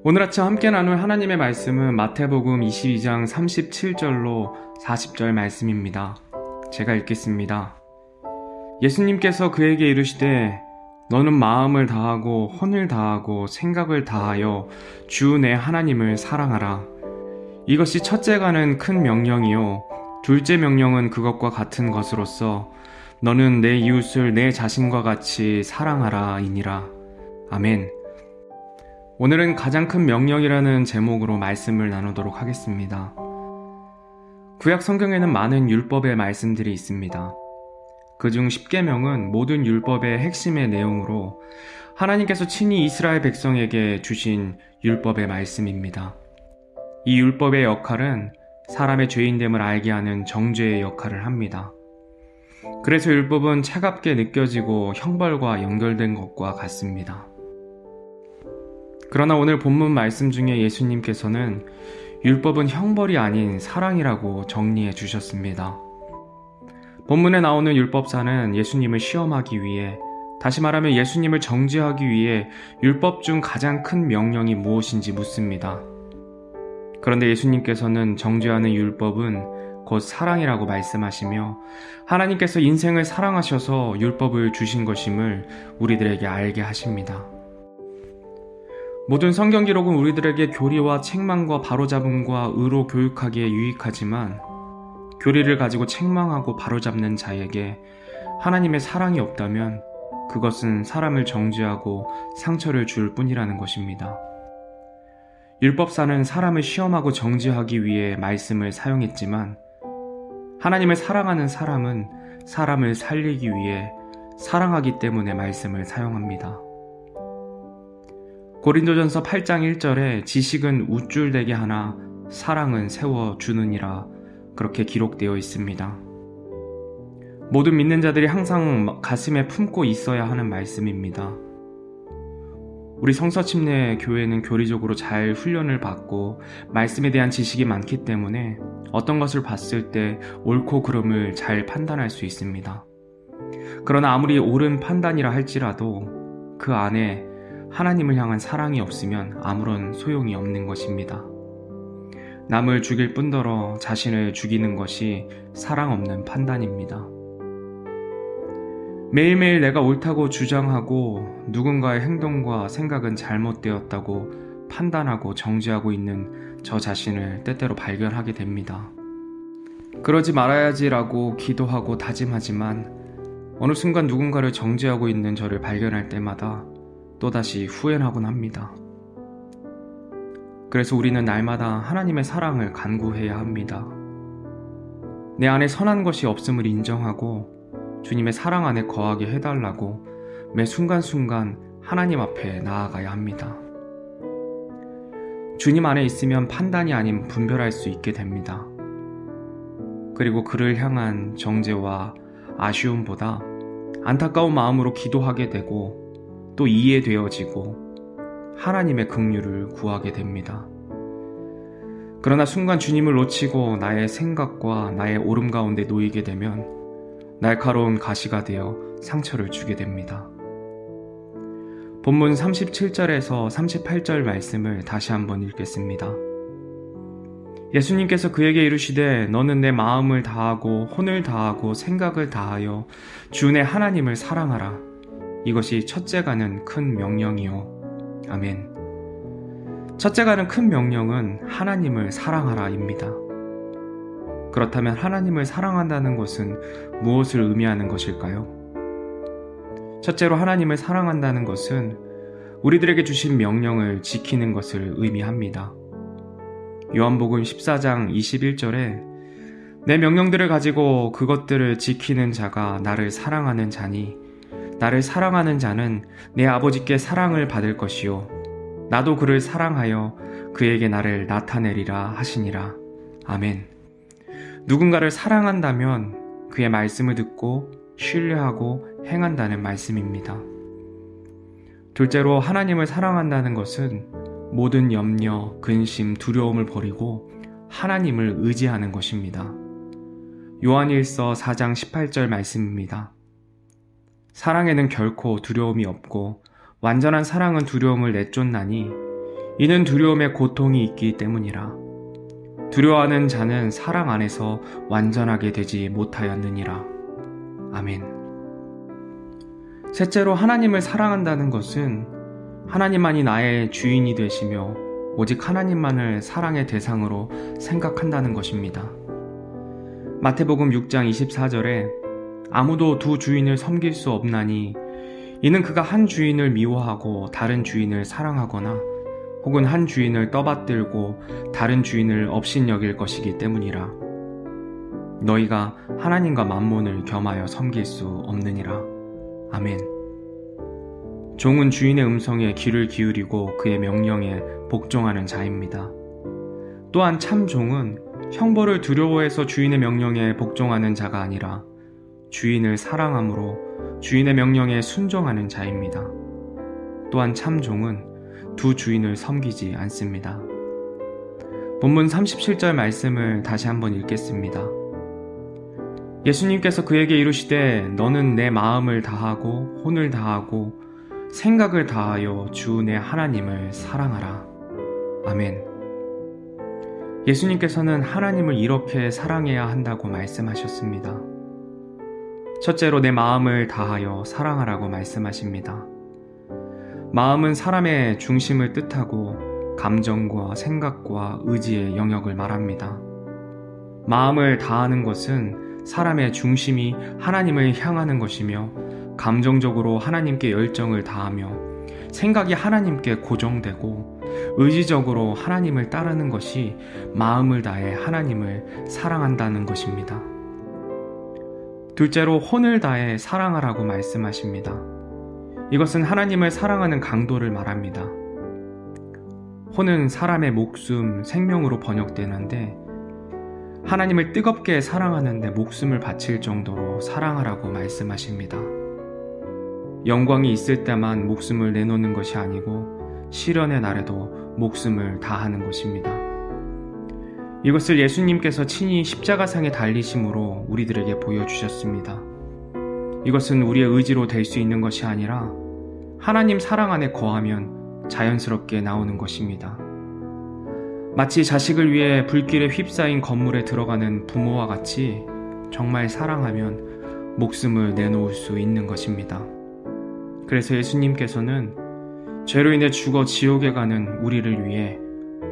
오늘 아침 함께 나눌 하나님의 말씀은 마태복음 22장 37절로 40절 말씀입니다. 제가 읽겠습니다. 예수님께서 그에게 이르시되 너는 마음을 다하고 혼을 다하고 생각을 다하여 주 내 하나님을 사랑하라. 이것이 첫째가는 큰 명령이요 둘째 명령은 그것과 같은 것으로서 너는 내 이웃을 내 자신과 같이 사랑하라 이니라. 아멘. 오늘은 가장 큰 명령이라는 제목으로 말씀을 나누도록 하겠습니다. 구약 성경에는 많은 율법의 말씀들이 있습니다. 그중 10계명은 모든 율법의 핵심의 내용으로 하나님께서 친히 이스라엘 백성에게 주신 율법의 말씀입니다. 이 율법의 역할은 사람의 죄인됨을 알게 하는 정죄의 역할을 합니다. 그래서 율법은 차갑게 느껴지고 형벌과 연결된 것과 같습니다. 그러나 오늘 본문 말씀 중에 예수님께서는 율법은 형벌이 아닌 사랑이라고 정리해 주셨습니다. 본문에 나오는 율법사는 예수님을 시험하기 위해, 다시 말하면 예수님을 정죄하기 위해 율법 중 가장 큰 명령이 무엇인지 묻습니다. 그런데 예수님께서는 정죄하는 율법은 곧 사랑이라고 말씀하시며 하나님께서 인생을 사랑하셔서 율법을 주신 것임을 우리들에게 알게 하십니다. 모든 성경 기록은 우리들에게 교리와 책망과 바로잡음과 의로 교육하기에 유익하지만 교리를 가지고 책망하고 바로잡는 자에게 하나님의 사랑이 없다면 그것은 사람을 정죄하고 상처를 줄 뿐이라는 것입니다. 율법사는 사람을 시험하고 정죄하기 위해 말씀을 사용했지만 하나님을 사랑하는 사람은 사람을 살리기 위해 사랑하기 때문에 말씀을 사용합니다. 고린도전서 8장 1절에 지식은 우쭐대게 하나 사랑은 세워주느니라 그렇게 기록되어 있습니다. 모든 믿는 자들이 항상 가슴에 품고 있어야 하는 말씀입니다. 우리 성서침례 교회는 교리적으로 잘 훈련을 받고 말씀에 대한 지식이 많기 때문에 어떤 것을 봤을 때 옳고 그름을 잘 판단할 수 있습니다. 그러나 아무리 옳은 판단이라 할지라도 그 안에 하나님을 향한 사랑이 없으면 아무런 소용이 없는 것입니다. 남을 죽일 뿐더러 자신을 죽이는 것이 사랑 없는 판단입니다. 매일매일 내가 옳다고 주장하고 누군가의 행동과 생각은 잘못되었다고 판단하고 정죄하고 있는 저 자신을 때때로 발견하게 됩니다. 그러지 말아야지라고 기도하고 다짐하지만 어느 순간 누군가를 정죄하고 있는 저를 발견할 때마다 또다시 후회하곤 합니다. 그래서 우리는 날마다 하나님의 사랑을 간구해야 합니다. 내 안에 선한 것이 없음을 인정하고 주님의 사랑 안에 거하게 해달라고 매 순간순간 하나님 앞에 나아가야 합니다. 주님 안에 있으면 판단이 아닌 분별할 수 있게 됩니다. 그리고 그를 향한 정죄와 아쉬움보다 안타까운 마음으로 기도하게 되고 또 이해되어지고 하나님의 긍휼을 구하게 됩니다. 그러나 순간 주님을 놓치고 나의 생각과 나의 오름 가운데 놓이게 되면 날카로운 가시가 되어 상처를 주게 됩니다. 본문 37절에서 38절 말씀을 다시 한번 읽겠습니다. 예수님께서 그에게 이르시되 너는 내 마음을 다하고 혼을 다하고 생각을 다하여 주 내 하나님을 사랑하라. 이것이 첫째가는 큰 명령이요. 아멘. 첫째가는 큰 명령은 하나님을 사랑하라입니다. 그렇다면 하나님을 사랑한다는 것은 무엇을 의미하는 것일까요? 첫째로 하나님을 사랑한다는 것은 우리들에게 주신 명령을 지키는 것을 의미합니다. 요한복음 14장 21절에 내 명령들을 가지고 그것들을 지키는 자가 나를 사랑하는 자니 나를 사랑하는 자는 내 아버지께 사랑을 받을 것이요 나도 그를 사랑하여 그에게 나를 나타내리라 하시니라. 아멘. 누군가를 사랑한다면 그의 말씀을 듣고 신뢰하고 행한다는 말씀입니다. 둘째로 하나님을 사랑한다는 것은 모든 염려, 근심, 두려움을 버리고 하나님을 의지하는 것입니다. 요한일서 4장 18절 말씀입니다. 사랑에는 결코 두려움이 없고 완전한 사랑은 두려움을 내쫓나니 이는 두려움에 고통이 있기 때문이라. 두려워하는 자는 사랑 안에서 완전하게 되지 못하였느니라. 아멘. 셋째로, 하나님을 사랑한다는 것은 하나님만이 나의 주인이 되시며 오직 하나님만을 사랑의 대상으로 생각한다는 것입니다. 마태복음 6장 24절에 아무도 두 주인을 섬길 수 없나니 이는 그가 한 주인을 미워하고 다른 주인을 사랑하거나 혹은 한 주인을 떠받들고 다른 주인을 업신여길 것이기 때문이라. 너희가 하나님과 만몬을 겸하여 섬길 수 없느니라. 아멘. 종은 주인의 음성에 귀를 기울이고 그의 명령에 복종하는 자입니다. 또한 참 종은 형벌을 두려워해서 주인의 명령에 복종하는 자가 아니라 주인을 사랑함으로 주인의 명령에 순종하는 자입니다. 또한 참 종은 두 주인을 섬기지 않습니다. 본문 37절 말씀을 다시 한번 읽겠습니다. 예수님께서 그에게 이르시되 너는 내 마음을 다하고 혼을 다하고 생각을 다하여 주 내 하나님을 사랑하라. 아멘. 예수님께서는 하나님을 이렇게 사랑해야 한다고 말씀하셨습니다. 첫째로 내 마음을 다하여 사랑하라고 말씀하십니다. 마음은 사람의 중심을 뜻하고 감정과 생각과 의지의 영역을 말합니다. 마음을 다하는 것은 사람의 중심이 하나님을 향하는 것이며 감정적으로 하나님께 열정을 다하며 생각이 하나님께 고정되고 의지적으로 하나님을 따르는 것이 마음을 다해 하나님을 사랑한다는 것입니다. 둘째로 혼을 다해 사랑하라고 말씀하십니다. 이것은 하나님을 사랑하는 강도를 말합니다. 혼은 사람의 목숨, 생명으로 번역되는데 하나님을 뜨겁게 사랑하는데 목숨을 바칠 정도로 사랑하라고 말씀하십니다. 영광이 있을 때만 목숨을 내놓는 것이 아니고 시련의 날에도 목숨을 다하는 것입니다. 이것을 예수님께서 친히 십자가상에 달리심으로 우리들에게 보여주셨습니다. 이것은 우리의 의지로 될 수 있는 것이 아니라 하나님 사랑 안에 거하면 자연스럽게 나오는 것입니다. 마치 자식을 위해 불길에 휩싸인 건물에 들어가는 부모와 같이 정말 사랑하면 목숨을 내놓을 수 있는 것입니다. 그래서 예수님께서는 죄로 인해 죽어 지옥에 가는 우리를 위해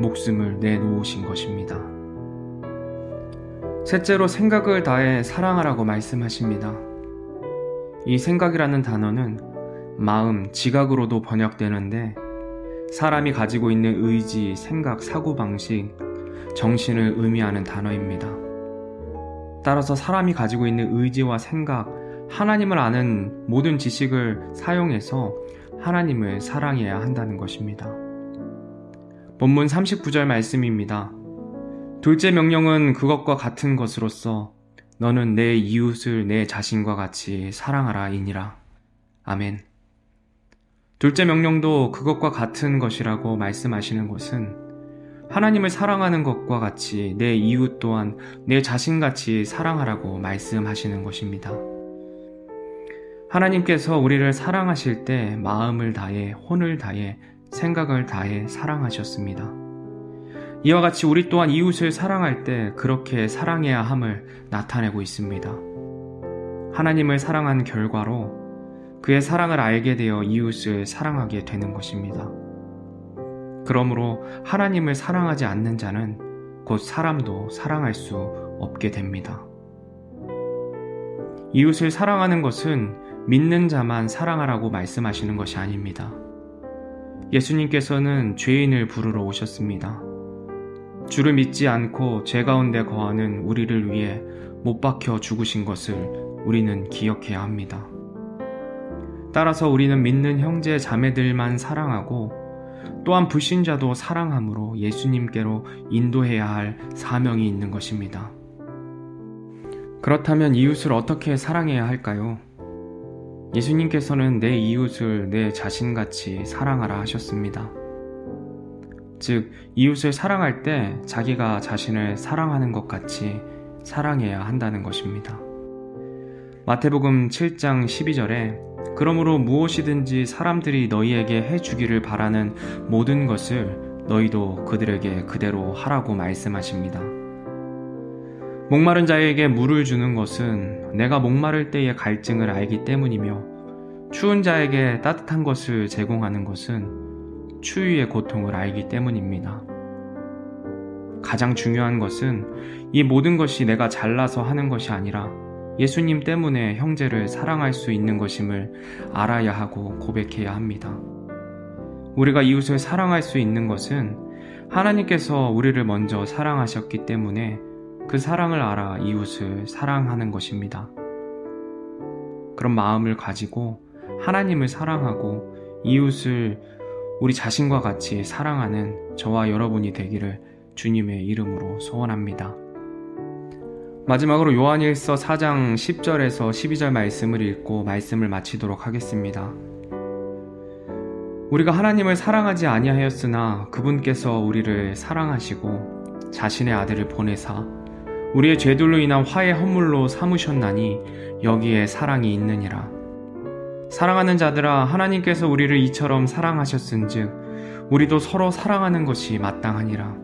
목숨을 내놓으신 것입니다. 셋째로 생각을 다해 사랑하라고 말씀하십니다. 이 생각이라는 단어는 마음, 지각으로도 번역되는데 사람이 가지고 있는 의지, 생각, 사고방식, 정신을 의미하는 단어입니다. 따라서 사람이 가지고 있는 의지와 생각, 하나님을 아는 모든 지식을 사용해서 하나님을 사랑해야 한다는 것입니다. 본문 39절 말씀입니다. 둘째 명령은 그것과 같은 것으로서 너는 내 이웃을 내 자신과 같이 사랑하라 이니라. 아멘. 둘째 명령도 그것과 같은 것이라고 말씀하시는 것은 하나님을 사랑하는 것과 같이 내 이웃 또한 내 자신같이 사랑하라고 말씀하시는 것입니다. 하나님께서 우리를 사랑하실 때 마음을 다해, 혼을 다해, 생각을 다해 사랑하셨습니다. 이와 같이 우리 또한 이웃을 사랑할 때 그렇게 사랑해야 함을 나타내고 있습니다. 하나님을 사랑한 결과로 그의 사랑을 알게 되어 이웃을 사랑하게 되는 것입니다. 그러므로 하나님을 사랑하지 않는 자는 곧 사람도 사랑할 수 없게 됩니다. 이웃을 사랑하는 것은 믿는 자만 사랑하라고 말씀하시는 것이 아닙니다. 예수님께서는 죄인을 부르러 오셨습니다. 주를 믿지 않고 죄 가운데 거하는 우리를 위해 못 박혀 죽으신 것을 우리는 기억해야 합니다. 따라서 우리는 믿는 형제 자매들만 사랑하고 또한 불신자도 사랑함으로 예수님께로 인도해야 할 사명이 있는 것입니다. 그렇다면 이웃을 어떻게 사랑해야 할까요? 예수님께서는 내 이웃을 내 자신같이 사랑하라 하셨습니다. 즉, 이웃을 사랑할 때 자기가 자신을 사랑하는 것 같이 사랑해야 한다는 것입니다. 마태복음 7장 12절에 그러므로 무엇이든지 사람들이 너희에게 해주기를 바라는 모든 것을 너희도 그들에게 그대로 하라고 말씀하십니다. 목마른 자에게 물을 주는 것은 내가 목마를 때의 갈증을 알기 때문이며, 추운 자에게 따뜻한 것을 제공하는 것은 추위의 고통을 알기 때문입니다. 가장 중요한 것은 이 모든 것이 내가 잘나서 하는 것이 아니라 예수님 때문에 형제를 사랑할 수 있는 것임을 알아야 하고 고백해야 합니다. 우리가 이웃을 사랑할 수 있는 것은 하나님께서 우리를 먼저 사랑하셨기 때문에 그 사랑을 알아 이웃을 사랑하는 것입니다. 그런 마음을 가지고 하나님을 사랑하고 이웃을 우리 자신과 같이 사랑하는 저와 여러분이 되기를 주님의 이름으로 소원합니다. 마지막으로 요한일서 4장 10절에서 12절 말씀을 읽고 말씀을 마치도록 하겠습니다. 우리가 하나님을 사랑하지 아니하였으나 그분께서 우리를 사랑하시고 자신의 아들을 보내사 우리의 죄들로 인한 화의 헌물로 삼으셨나니 여기에 사랑이 있느니라. 사랑하는 자들아, 하나님께서 우리를 이처럼 사랑하셨은즉 우리도 서로 사랑하는 것이 마땅하니라.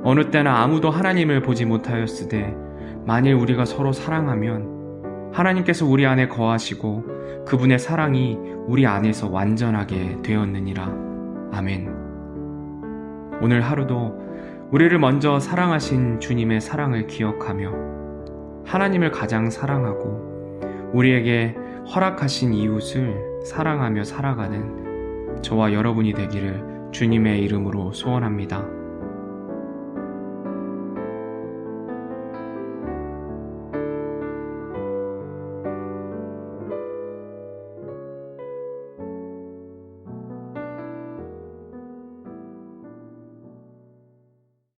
어느 때나 아무도 하나님을 보지 못하였으되 만일 우리가 서로 사랑하면 하나님께서 우리 안에 거하시고 그분의 사랑이 우리 안에서 완전하게 되었느니라. 아멘. 오늘 하루도 우리를 먼저 사랑하신 주님의 사랑을 기억하며 하나님을 가장 사랑하고 우리에게 허락하신 이웃을 사랑하며 살아가는 저와 여러분이 되기를 주님의 이름으로 소원합니다.